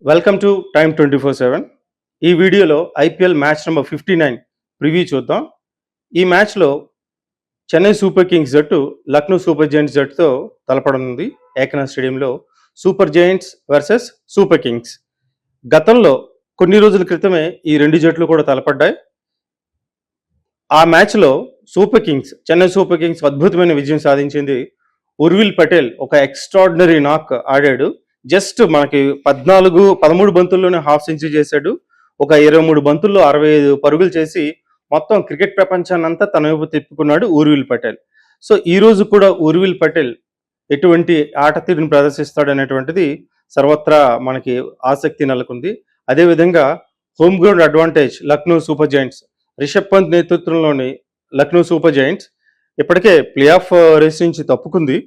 Welcome to time 24/7. ఈ వీడియోలో IPL match number 59 preview చూద్దాం. ఈ మ్యాచ్లో చెన్నై సూపర్ కింగ్స్ జట్టు లక్నో సూపర్ జైంట్స్ జట్టుతో తలపడనుంది ఏకనాథ్ స్టేడియంలో. Super Giants versus super Kings. గతంలో కొన్ని రోజుల క్రితమే ఈ రెండు జట్లు కూడా తలపడ్డాయి. ఆ మ్యాచ్లో చెన్నై సూపర్ కింగ్స్ అద్భుతమైన విజయం సాధించింది. ఉర్విల్ పటేల్ ఒక ఎక్స్ట్రాడినరీ నాక్ ఆడాడు. జస్ట్ మనకి 13 బంతుల్లోనే హాఫ్ సెంచరీ చేశాడు. ఒక 23 బంతుల్లో 65 పరుగులు చేసి మొత్తం క్రికెట్ ప్రపంచాన్ని అంతా తన వైపు తిప్పుకున్నాడు ఉర్విల్ పటేల్. సో ఈ రోజు కూడా ఉర్విల్ పటేల్ ఎటువంటి ఆట తీరును ప్రదర్శిస్తాడు అనేటువంటిది సర్వత్రా మనకి ఆసక్తి నెలకొంది. అదేవిధంగా home ground advantage Lucknow Super Giants, Rishabh Pant నేతృత్వంలోని లక్నో సూపర్ జైంట్స్ ఇప్పటికే ప్లే ఆఫ్ రేస్ నుంచి తప్పుకుంది.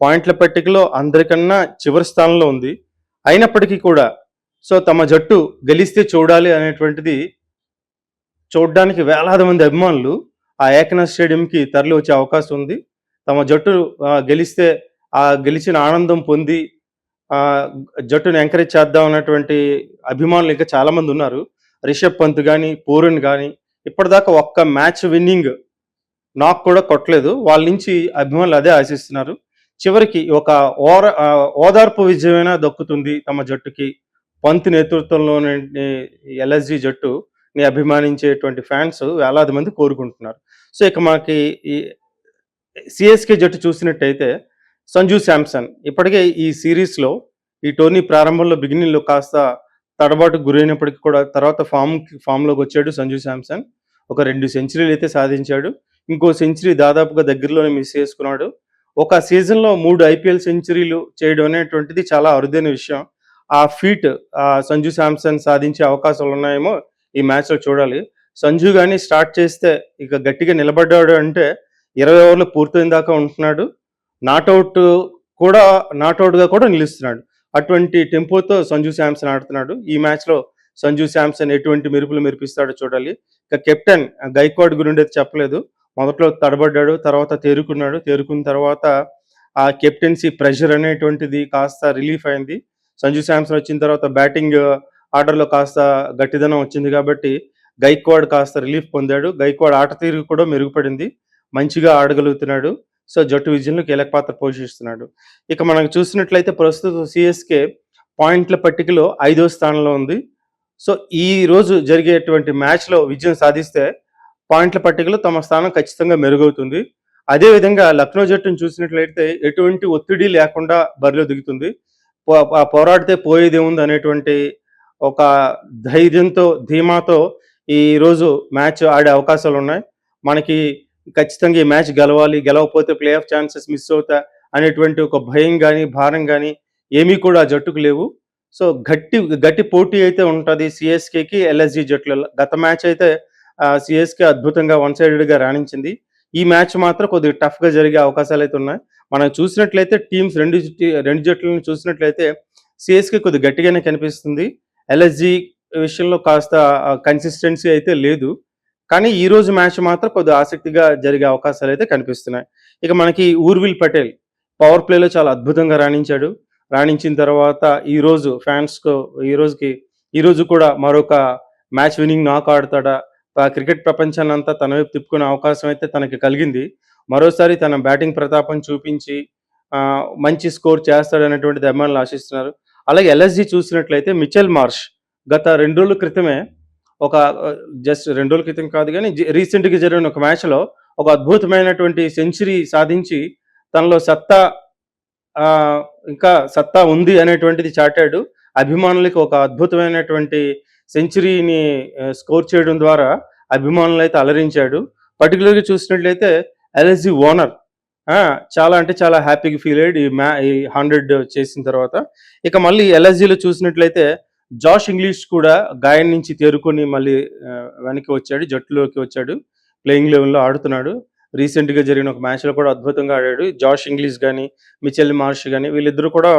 పాయింట్ల పట్టికలో అందరికన్నా చివరి స్థానంలో ఉంది. అయినప్పటికీ కూడా తమ జట్టు గెలిస్తే చూడాలి అనేటువంటిది చూడడానికి వేలాది మంది అభిమానులు ఆ ఏకనాథ్ స్టేడియంకి తరలి వచ్చే అవకాశం ఉంది. తమ జట్టు గెలిస్తే ఆ గెలిచిన ఆనందం పొంది జట్టును ఎంకరేజ్ చేద్దాం అన్నటువంటి అభిమానులు ఇంకా చాలామంది ఉన్నారు. రిషబ్ పంత్ కానీ పూరన్ కానీ ఇప్పటిదాకా ఒక్క మ్యాచ్ విన్నింగ్ నాక్ కూడా కొట్టలేదు. వాళ్ళ నుంచి అభిమానులు అదే ఆశిస్తున్నారు. చివరికి ఒక ఓదార్పు విజయమైనా దక్కుతుంది తమ జట్టుకి. పంత్ నేతృత్వంలోని ఎల్ఎస్జి జట్టుని అభిమానించేటువంటి ఫ్యాన్స్ వేలాది మంది కోరుకుంటున్నారు. సో ఇక మనకి ఈ సిఎస్కే జట్టు చూసినట్టయితే సంజు శాంసన్ ఇప్పటికే ఈ సిరీస్లో ఈ టోర్నీ ప్రారంభంలో బిగినింగ్లో కాస్త తడబాటుకు గురైనప్పటికీ కూడా తర్వాత ఫామ్లోకి వచ్చాడు సంజు శాంసన్. ఒక 2 సెంచరీలు అయితే సాధించాడు. ఇంకో సెంచరీ దాదాపుగా దగ్గరలోనే మిస్ చేసుకున్నాడు. ఒక సీజన్లో 3 ఐపీఎల్ సెంచరీలు చేయడం అనేటువంటిది చాలా అరుదైన విషయం. ఆ ఫీట్ సంజు శాంసన్ సాధించే అవకాశాలు ఉన్నాయేమో ఈ మ్యాచ్లో చూడాలి. సంజు కానీ స్టార్ట్ చేస్తే ఇక గట్టిగా నిలబడ్డాడు అంటే 20 ఓవర్లు పూర్తయిన దాకా ఉంటున్నాడు. నాట్అవుట్గా కూడా నిలుస్తున్నాడు. అటువంటి టెంపోతో సంజు శాంసన్ ఆడుతున్నాడు. ఈ మ్యాచ్లో సంజు శాంసన్ ఎటువంటి మెరుపులు మెరిపిస్తాడో చూడాలి. ఇక కెప్టెన్ గైక్వాడ్ గురించి చెప్పలేదు. మొదట్లో తడబడ్డాడు, తర్వాత తేరుకున్న తర్వాత ఆ కెప్టెన్సీ ప్రెషర్ అనేటువంటిది కాస్త రిలీఫ్ అయింది. సంజు శాంసన్ వచ్చిన తర్వాత బ్యాటింగ్ ఆర్డర్లో కాస్త గట్టిదనం వచ్చింది కాబట్టి గైక్వాడ్ కాస్త రిలీఫ్ పొందాడు. గైక్వాడ్ ఆట తీరు కూడా మెరుగుపడింది, మంచిగా ఆడగలుగుతున్నాడు. సో జట్టు విజయంలో కీలక పాత్ర పోషిస్తున్నాడు. ఇక మనకు చూసినట్లయితే ప్రస్తుతం సిఎస్కే పాయింట్ల పట్టికలో 5వ స్థానంలో ఉంది. సో ఈ రోజు జరిగేటువంటి మ్యాచ్లో విజయం సాధిస్తే పాయింట్ల పట్టికలో తమ స్థానం ఖచ్చితంగా మెరుగవుతుంది. అదేవిధంగా లక్నో జట్టును చూసినట్లయితే ఎటువంటి ఒత్తిడి లేకుండా బరిలో దిగుతుంది. పోరాడితే పోయేదేముంది అనేటువంటి ఒక ధైర్యంతో ధీమాతో ఈరోజు మ్యాచ్ ఆడే అవకాశాలు ఉన్నాయి. మనకి ఖచ్చితంగా ఈ మ్యాచ్ గెలవకపోతే ప్లే ఆఫ్ ఛాన్సెస్ మిస్ అవుతా అనేటువంటి ఒక భయం కానీ భారం కానీ ఏమీ కూడా జట్టుకు లేవు. సో గట్టి పోటీ అయితే ఉంటుంది సిఎస్కేకి ఎల్ఎస్జి జట్లలో. గత మ్యాచ్ అయితే సిఎస్కే అద్భుతంగా వన్ సైడెడ్గా రాణించింది. ఈ మ్యాచ్ మాత్రం కొద్దిగా టఫ్గా జరిగే అవకాశాలు అయితే ఉన్నాయి. మనం చూసినట్లయితే టీమ్స్ రెండు జట్లను చూసినట్లయితే సిఎస్కే కొద్దిగా గట్టిగానే కనిపిస్తుంది. ఎల్ఎస్జి విషయంలో కాస్త కన్సిస్టెన్సీ అయితే లేదు. కానీ ఈ రోజు మ్యాచ్ మాత్రం కొద్దిగా ఆసక్తిగా జరిగే అవకాశాలు అయితే కనిపిస్తున్నాయి. ఇక మనకి ఉర్విల్ పటేల్ పవర్ ప్లేలో చాలా అద్భుతంగా రాణించిన తర్వాత ఈరోజు ఫ్యాన్స్కు ఈ రోజు కూడా మరొక మ్యాచ్ విన్నింగ్ నాక్ ఆడతాడా, క్రికెట్ ప్రపంచాన్ని అంతా తన వైపు తిప్పుకునే అవకాశం అయితే తనకి కలిగింది. మరోసారి తన బ్యాటింగ్ ప్రతాపం చూపించి మంచి స్కోర్ చేస్తాడనేటువంటిది అభిమానులు ఆశిస్తున్నారు. అలాగే ఎల్ఎస్జి చూసినట్లయితే మిచెల్ మార్ష్ గత 2 రోజుల క్రితమే జస్ట్ 2 రోజుల క్రితం కాదు కానీ రీసెంట్గా జరిగిన ఒక మ్యాచ్లో ఒక అద్భుతమైనటువంటి సెంచరీ సాధించి తనలో ఇంకా సత్తా ఉంది అనేటువంటిది చాటాడు. అభిమానులకి ఒక అద్భుతమైనటువంటి సెంచరీని స్కోర్ చేయడం ద్వారా అభిమానులు అయితే అలరించాడు. పర్టికులర్గా చూసినట్లయితే ఎల్ఎస్జి ఓనర్ చాలా అంటే చాలా హ్యాపీగా ఫీల్ అయ్యాడు ఈ 100 చేసిన తర్వాత. ఇక మళ్ళీ ఎల్ఎస్జిలో చూసినట్లయితే జాష్ ఇంగ్లీష్ కూడా గాయం నుంచి తేరుకొని మళ్ళీ వెనక్కి వచ్చాడు, జట్టులోకి వచ్చాడు, ప్లేయింగ్ లెవెల్లో ఆడుతున్నాడు. రీసెంట్గా జరిగిన ఒక మ్యాచ్లో కూడా అద్భుతంగా ఆడాడు. జాష్ ఇంగ్లీష్ కానీ మిచెల్ మార్ష్ కానీ వీళ్ళిద్దరూ కూడా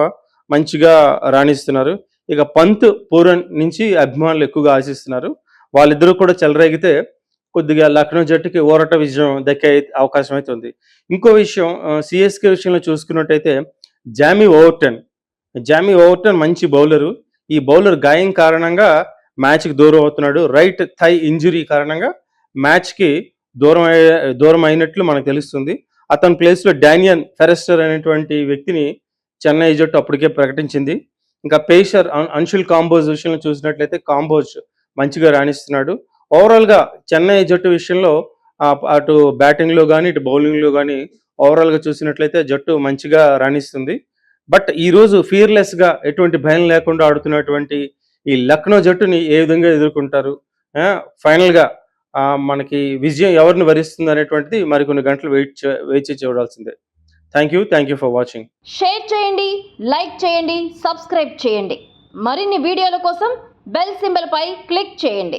మంచిగా రాణిస్తున్నారు. ఇక పంత్ పూరన్ నుంచి అభిమానులు ఎక్కువగా ఆశిస్తున్నారు. వాళ్ళిద్దరూ కూడా చెలరేగితే కొద్దిగా లక్నో జట్టుకి ఊరట విజయం దక్కే అవకాశం అయితే ఉంది. ఇంకో విషయం సిఎస్కే విషయంలో చూసుకున్నట్టయితే జామీ ఓవర్టన్ మంచి బౌలరు. ఈ బౌలర్ గాయం కారణంగా మ్యాచ్కి దూరం అవుతున్నాడు. రైట్ థై ఇంజురీ కారణంగా మ్యాచ్కి దూరం అయినట్లు మనకు తెలుస్తుంది. అతని ప్లేస్లో డానియల్ ఫెరెస్టర్ అనేటువంటి వ్యక్తిని చెన్నై జట్టు అప్పటికే ప్రకటించింది. ఇంకా పేసర్ అన్షుల్ కాంబోజ్ విషయంలో చూసినట్లయితే కాంబోజ్ మంచిగా రాణిస్తున్నాడు. ఓవరాల్గా చెన్నై జట్టు విషయంలో అటు బ్యాటింగ్లో కానీ ఇటు బౌలింగ్లో కానీ ఓవరాల్గా చూసినట్లయితే జట్టు మంచిగా రాణిస్తుంది. బట్ ఈరోజు ఫియర్లెస్గా ఎటువంటి భయం లేకుండా ఆడుతున్నటువంటి ఈ లక్నో జట్టుని ఏ విధంగా ఎదుర్కొంటారు, ఫైనల్గా మనకి విజయం ఎవరిని వరిస్తుంది అనేటువంటిది మరికొన్ని గంటలు వేచి చూడాల్సిందే. Thank you for watching. Share చేయండి, లైక్ చేయండి, సబ్స్క్రైబ్ చేయండి. మరిన్ని వీడియోల కోసం బెల్ సింబల్ పై క్లిక్ చేయండి.